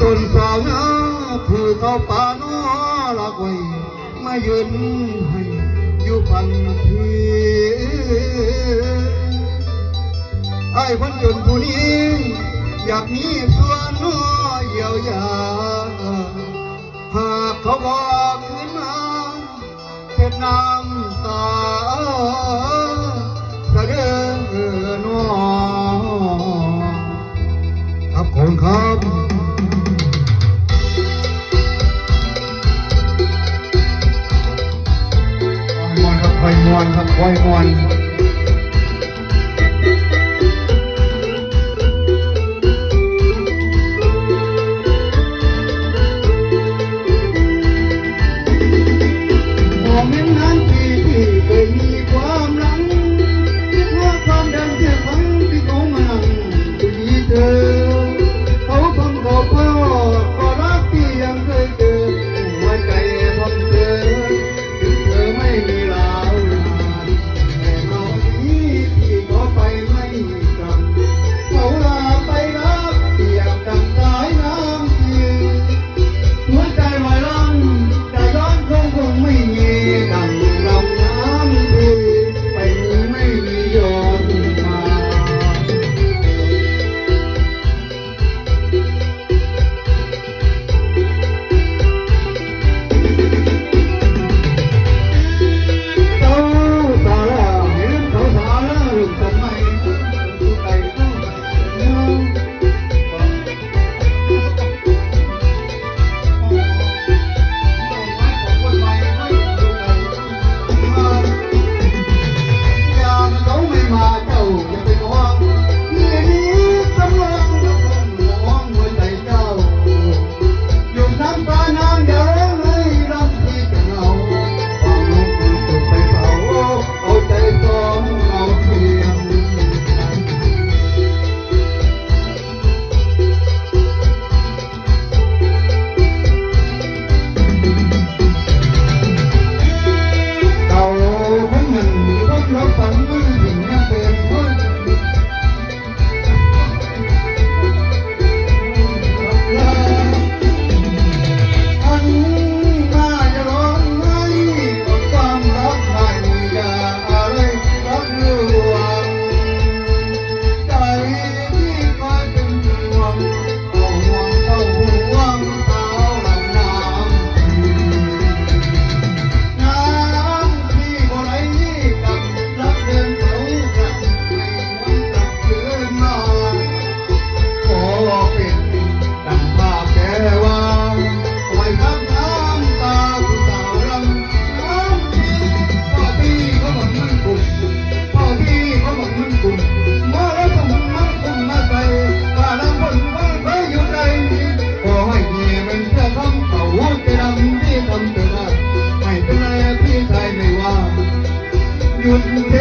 ต้นสาวนาผู้เท่าป่าน้อลักไว้มายืนให้อยู่พันทีไอ้คนจนผู้นี้อยากมีตัวน้อเยียวยาหากเขาบอกขึ้นมาเห็นน้ำตาสะเดือน้อครับคนครับคอยมวนครับคอยมวนมองเห็นนานที่เคยมีความหลังคิดว่าความดังเที่ยงที่เขามานั่งผู้หญิงเธอเขาทนเขาพ่อก็รักที่ยังเคยเจอหัวใจทนเธอถึงเธอไม่มีเรา หยุดเท